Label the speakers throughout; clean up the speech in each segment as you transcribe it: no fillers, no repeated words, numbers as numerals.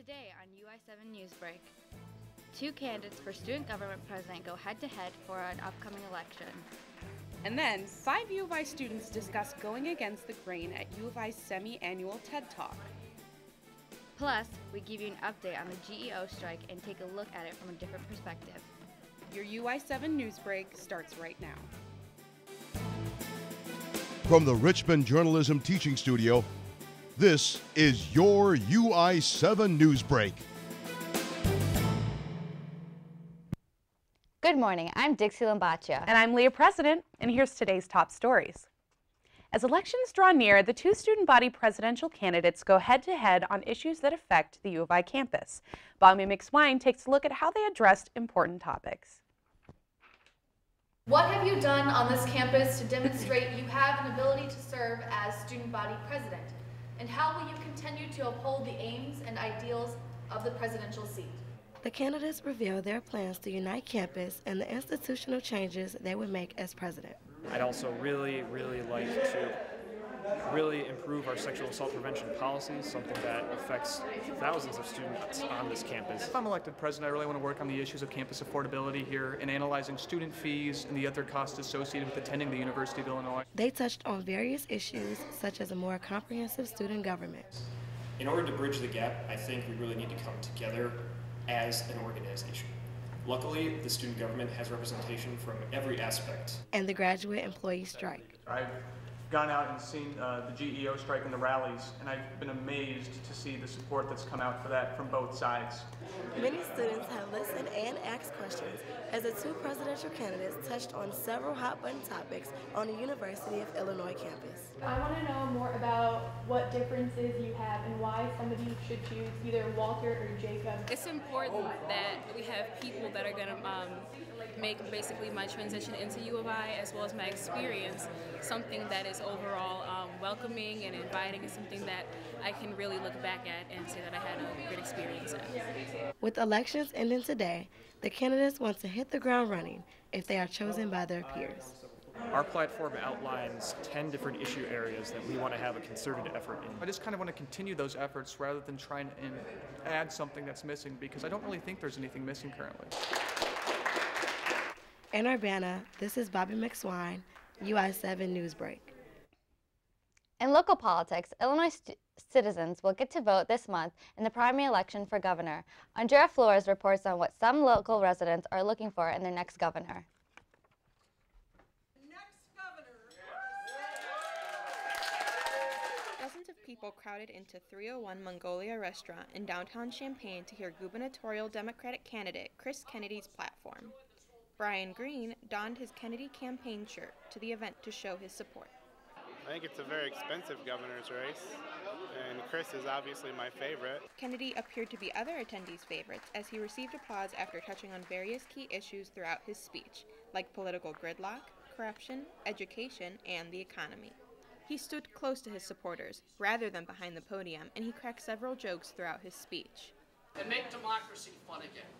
Speaker 1: Today on UI7 Newsbreak, two candidates for student government president go head-to-head for an upcoming election.
Speaker 2: And then, 5 U of I students discuss going against the grain at U of I's semi-annual TED Talk.
Speaker 1: Plus, we give you an update on the GEO strike and take a look at it from a different perspective.
Speaker 2: Your UI7 Newsbreak starts right now.
Speaker 3: From the Richmond Journalism Teaching Studio, this is your UI7 Newsbreak.
Speaker 1: Good morning, I'm Dixie Lambacia.
Speaker 2: And I'm Leah President, and here's today's top stories. As elections draw near, the two student body presidential candidates go head-to-head on issues that affect the U of I campus. Bobby McSwine takes a look at how they addressed important topics.
Speaker 4: What have you done on this campus to demonstrate you have an ability to serve as student body president? And how will you continue to uphold the aims and ideals of the presidential seat?
Speaker 5: The candidates revealed their plans to unite campus and the institutional changes they would make as president.
Speaker 6: I'd also really like to improve our sexual assault prevention policies, something that affects thousands of students on this campus.
Speaker 7: If I'm elected president, I really want to work on the issues of campus affordability here and analyzing student fees and the other costs associated with attending the University of Illinois.
Speaker 5: They touched on various issues such as a more comprehensive student government.
Speaker 8: In order to bridge the gap, I think we really need to come together as an organization. Luckily, the student government has representation from every aspect.
Speaker 5: And the graduate employee strike.
Speaker 7: I've gone out and seen the GEO strike and the rallies, and I've been amazed to see the support that's come out for that from both sides.
Speaker 5: Many students have listened and asked questions as the two presidential candidates touched on several hot-button topics on the University of Illinois campus.
Speaker 9: I want to know more about what differences you have and why somebody should choose either Walter or Jacob.
Speaker 10: It's important that we have people that are going to make basically my transition into U of I as well as my experience something that is overall welcoming and inviting, and something that I can really look back at and say that I had a good experience at.
Speaker 5: With elections ending today, the candidates want to hit the ground running if they are chosen by their peers.
Speaker 6: Our platform outlines 10 different issue areas that we want to have a concerted effort in.
Speaker 7: I just kind of want to continue those efforts rather than trying to add something that's missing, because I don't really think there's anything missing currently.
Speaker 5: In Urbana, this is Bobby McSwine, UI7 Newsbreak.
Speaker 1: In local politics, Illinois citizens will get to vote this month in the primary election for governor. Andrea Flores reports on what some local residents are looking for in their next governor.
Speaker 11: Dozens of people crowded into 301 Mongolia restaurant in downtown Champaign to hear gubernatorial Democratic candidate Chris Kennedy's platform. Brian Green donned his Kennedy campaign shirt to the event to show his support.
Speaker 12: I think it's a very expensive governor's race, and Chris is obviously my favorite.
Speaker 11: Kennedy appeared to be other attendees' favorites as he received applause after touching on various key issues throughout his speech, like political gridlock, corruption, education, and the economy. He stood close to his supporters, rather than behind the podium, and he cracked several jokes throughout his speech.
Speaker 13: And make democracy fun again.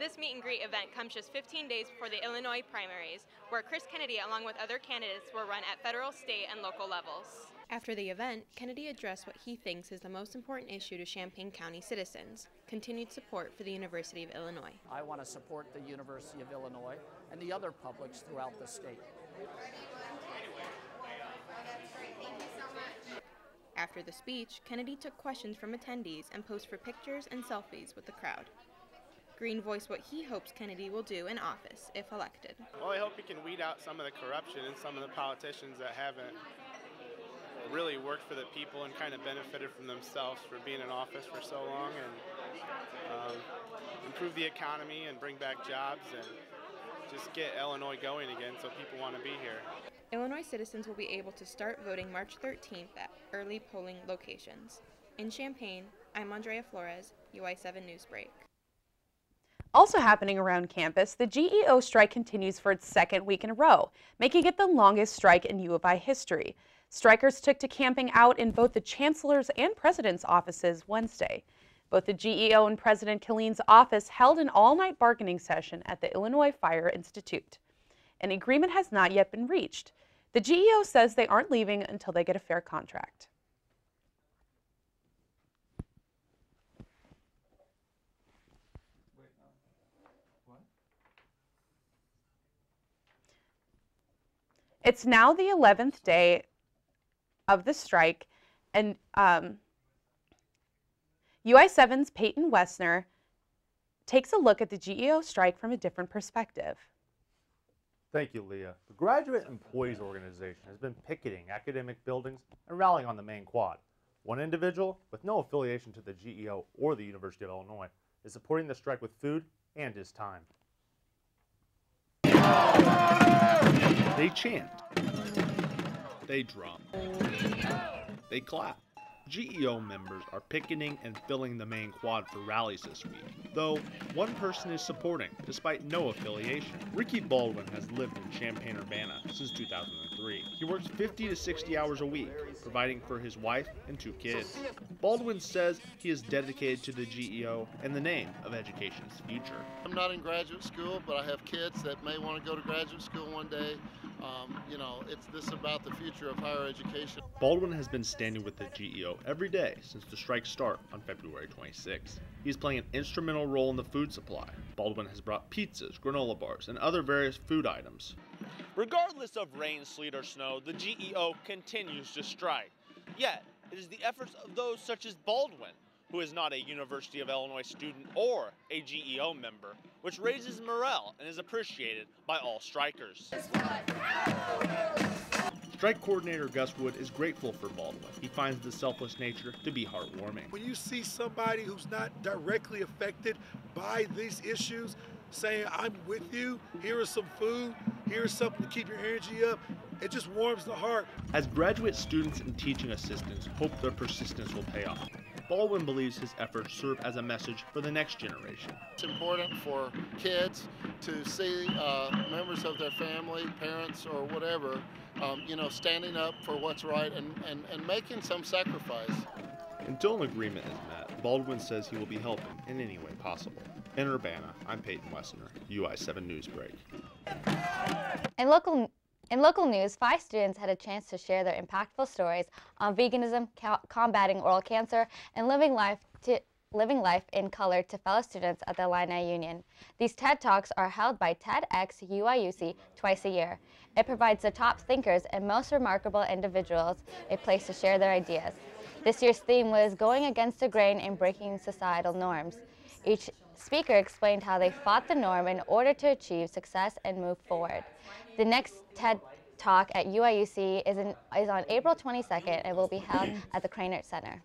Speaker 14: This meet and greet event comes just 15 days before the Illinois primaries, where Chris Kennedy, along with other candidates, will run at federal, state, and local levels.
Speaker 11: After the event, Kennedy addressed what he thinks is the most important issue to Champaign County citizens: continued support for the University of Illinois.
Speaker 13: I want to support the University of Illinois and the other publics throughout the state.
Speaker 11: After the speech, Kennedy took questions from attendees and posed for pictures and selfies with the crowd. Green voiced what he hopes Kennedy will do in office if elected.
Speaker 12: Well, I hope he can weed out some of the corruption and some of the politicians that haven't really worked for the people and kind of benefited from themselves for being in office for so long, and improve the economy and bring back jobs and just get Illinois going again so people want to be here.
Speaker 11: Illinois citizens will be able to start voting March 13th at early polling locations. In Champaign, I'm Andrea Flores, UI7 Newsbreak.
Speaker 2: Also happening around campus, the GEO strike continues for its second week in a row, making it the longest strike in U of I history. Strikers took to camping out in both the chancellor's and president's offices Wednesday. Both the GEO and President Killeen's office held an all-night bargaining session at the Illinois Fire Institute. An agreement has not yet been reached. The GEO says they aren't leaving until they get a fair contract. It's now the 11th day of the strike, and UI7's Peyton Wessner takes a look at the GEO strike from a different perspective.
Speaker 15: Thank you, Leah. The Graduate Employees Organization has been picketing academic buildings and rallying on the main quad. One individual, with no affiliation to the GEO or the University of Illinois, is supporting the strike with food and his time.
Speaker 16: They chant. They drum. They clap. GEO members are picketing and filling the main quad for rallies this week, though one person is supporting, despite no affiliation. Ricky Baldwin has lived in Champaign-Urbana since 2003. He works 50 to 60 hours a week, providing for his wife and 2 kids. Baldwin says he is dedicated to the GEO and the name of education's future.
Speaker 17: I'm not in graduate school, but I have kids that may want to go to graduate school one day. It's this about the future of higher education.
Speaker 16: Baldwin has been standing with the GEO every day since the strike start on February 26. He's playing an instrumental role in the food supply. Baldwin has brought pizzas, granola bars, and other various food items.
Speaker 18: Regardless of rain, sleet, or snow, the GEO continues to strike. Yet, it is the efforts of those such as Baldwin, who is not a University of Illinois student or a GEO member, which raises morale and is appreciated by all strikers.
Speaker 16: Strike coordinator Gus Wood is grateful for Baldwin. He finds the selfless nature to be heartwarming.
Speaker 19: When you see somebody who's not directly affected by these issues saying, I'm with you, here is some food, here's something to keep your energy up, it just warms the heart.
Speaker 16: As graduate students and teaching assistants hope their persistence will pay off, Baldwin believes his efforts serve as a message for the next generation.
Speaker 17: It's important for kids to see members of their family, parents, or whatever, standing up for what's right and making some sacrifice.
Speaker 16: Until an agreement is met, Baldwin says he will be helping in any way possible. In Urbana, I'm Peyton Wessner, UI7 Newsbreak.
Speaker 1: In local news, 5 students had a chance to share their impactful stories on veganism, combating oral cancer, and living life in color to fellow students at the Illini Union. These TED Talks are held by TEDx UIUC twice a year. It provides the top thinkers and most remarkable individuals a place to share their ideas. This year's theme was going against the grain and breaking societal norms. Each speaker explained how they fought the norm in order to achieve success and move forward. The next TED Talk at UIUC is on April 22nd and will be held at the Cranert Center.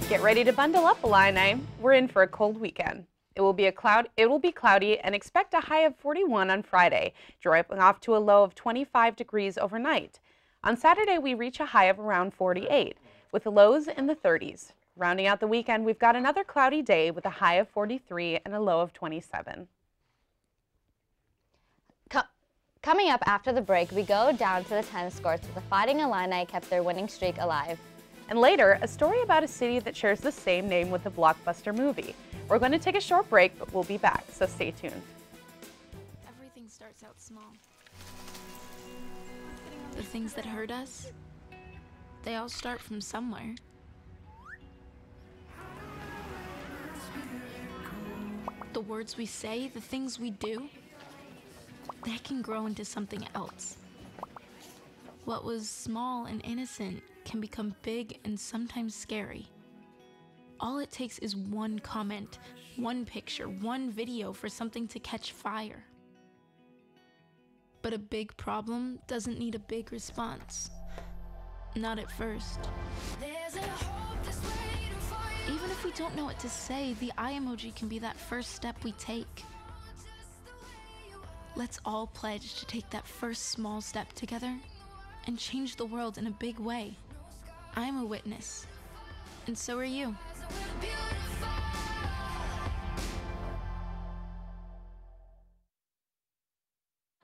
Speaker 2: Get ready to bundle up, Illini. We're in for a cold weekend. It will be cloudy and expect a high of 41 on Friday, dropping off to a low of 25 degrees overnight. On Saturday, we reach a high of around 48, with lows in the 30s. Rounding out the weekend, we've got another cloudy day with a high of 43 and a low of 27.
Speaker 1: Coming up after the break, we go down to the tennis courts where the Fighting Illini kept their winning streak alive.
Speaker 2: And later, a story about a city that shares the same name with a blockbuster movie. We're going to take a short break, but we'll be back, so stay tuned.
Speaker 20: Everything starts out small. The things that hurt us, they all start from somewhere. The words we say, the things we do, they can grow into something else. What was small and innocent can become big and sometimes scary. All it takes is one comment, one picture, one video for something to catch fire. But a big problem doesn't need a big response. Not at first. Even if we don't know what to say, the eye emoji can be that first step we take. Let's all pledge to take that first small step together and change the world in a big way. I'm a witness, and so are you.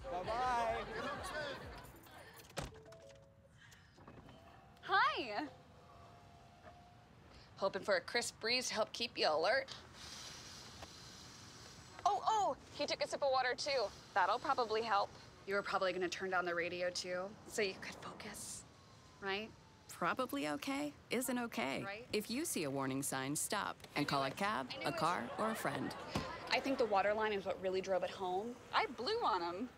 Speaker 21: Bye-bye.
Speaker 22: Hi. Hoping for a crisp breeze to help keep you alert. Oh, he took a sip of water too. That'll probably help. You were probably gonna turn down the radio too, so you could focus, right?
Speaker 23: Probably okay isn't okay.
Speaker 22: Right?
Speaker 23: If you see a warning sign, stop and call a cab, a car, or a friend.
Speaker 22: I think the water line is what really drove it home. I blew on him.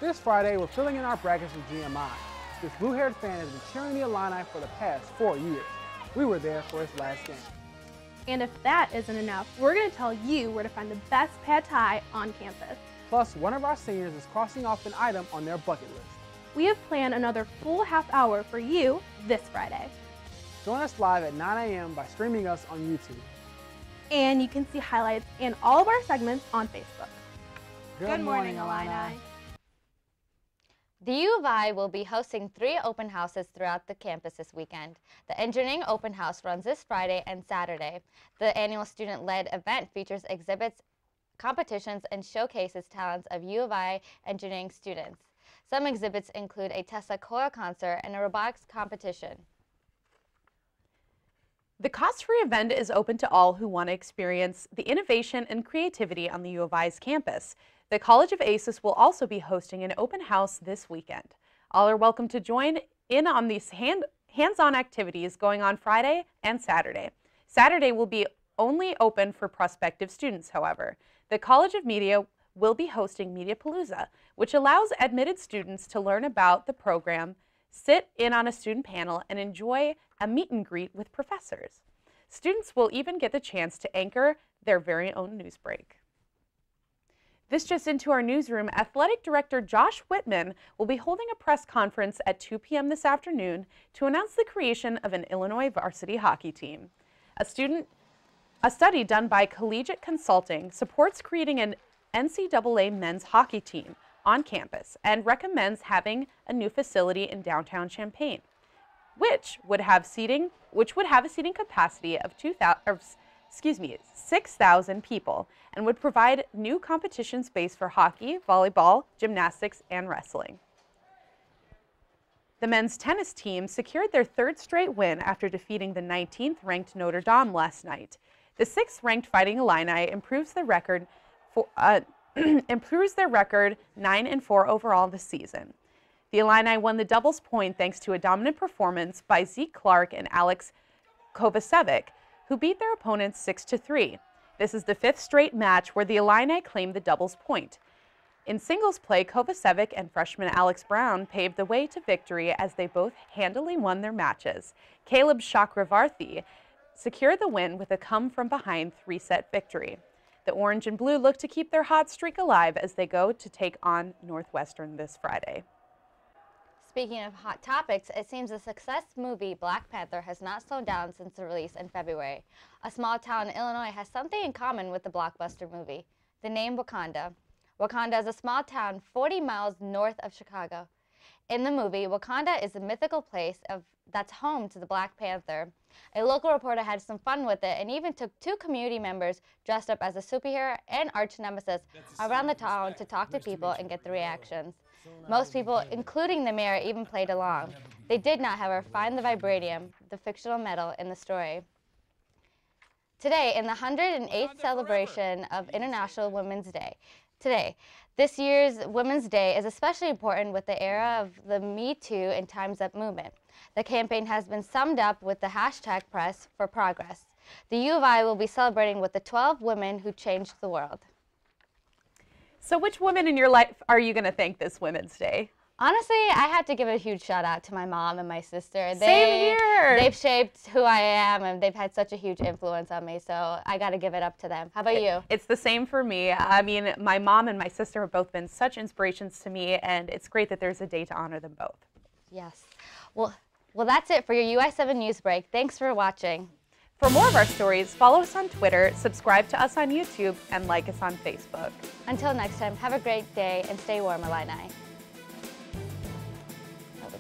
Speaker 3: This Friday, we're filling in our brackets with GMI. This blue-haired fan has been cheering the Illini for the past 4 years. We were there for his last game.
Speaker 9: And if that isn't enough, we're going to tell you where to find the best pad thai on campus.
Speaker 3: Plus, one of our seniors is crossing off an item on their bucket list.
Speaker 9: We have planned another full half hour for you this Friday.
Speaker 3: Join us live at 9 a.m. by streaming us on YouTube.
Speaker 9: And you can see highlights and all of our segments on Facebook.
Speaker 3: Good morning, Illini.
Speaker 1: The U of I will be hosting 3 open houses throughout the campus this weekend. The Engineering Open House runs this Friday and Saturday. The annual student-led event features exhibits, competitions, and showcases talents of U of I engineering students. Some exhibits include a Tesla coil concert and a robotics competition.
Speaker 2: The cost-free event is open to all who want to experience the innovation and creativity on the U of I's campus. The College of ACES will also be hosting an open house this weekend. All are welcome to join in on these hands-on activities going on Friday and Saturday. Saturday will be only open for prospective students, however. The College of Media will be hosting Mediapalooza, which allows admitted students to learn about the program, sit in on a student panel, and enjoy a meet and greet with professors. Students will even get the chance to anchor their very own news break. This just into our newsroom, Athletic Director Josh Whitman will be holding a press conference at 2 p.m. this afternoon to announce the creation of an Illinois varsity hockey team. A study done by Collegiate Consulting supports creating an NCAA men's hockey team on campus and recommends having a new facility in downtown Champaign, which would have a seating capacity of 6,000 people and would provide new competition space for hockey, volleyball, gymnastics, and wrestling. The men's tennis team secured their 3rd straight win after defeating the 19th-ranked Notre Dame last night. The 6th-ranked Fighting Illini improves their record 9-4 overall this season. The Illini won the doubles point thanks to a dominant performance by Zeke Clark and Alex Kovacevic, who beat their opponents 6-3. This is the 5th straight match where the Illini claimed the doubles point. In singles play, Kovacevic and freshman Alex Brown paved the way to victory as they both handily won their matches. Caleb Chakravarthy secured the win with a come-from-behind 3-set victory. The orange and blue look to keep their hot streak alive as they go to take on Northwestern this Friday.
Speaker 1: Speaking of hot topics, it seems the success movie Black Panther has not slowed down since the release in February. A small town in Illinois has something in common with the blockbuster movie, the name Wakanda. Wakanda is a small town 40 miles north of Chicago. In the movie, Wakanda is a mythical place that's home to the Black Panther. A local reporter had some fun with it and even took 2 community members dressed up as a superhero and arch nemesis around the town to talk to people and get the reactions. Most people, including the mayor, even played along. They did not, however, find the vibranium, the fictional metal, in the story. Today, in the 108th celebration of International Women's Day, this year's Women's Day is especially important with the era of the Me Too and Time's Up movement. The campaign has been summed up with the hashtag Press for Progress. The U of I will be celebrating with the 12 women who changed the world.
Speaker 2: So which women in your life are you going to thank this Women's Day?
Speaker 1: Honestly, I have to give a huge shout out to my mom and my sister.
Speaker 2: Same here.
Speaker 1: They've shaped who I am, and they've had such a huge influence on me, so I got to give it up to them. How about you?
Speaker 2: It's the same for me. I mean, my mom and my sister have both been such inspirations to me, and it's great that there's a day to honor them both.
Speaker 1: Yes. Well, that's it for your UI7 Newsbreak. Thanks for watching.
Speaker 2: For more of our stories, follow us on Twitter, subscribe to us on YouTube, and like us on Facebook.
Speaker 1: Until next time, have a great day and stay warm, Illini. That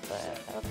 Speaker 1: was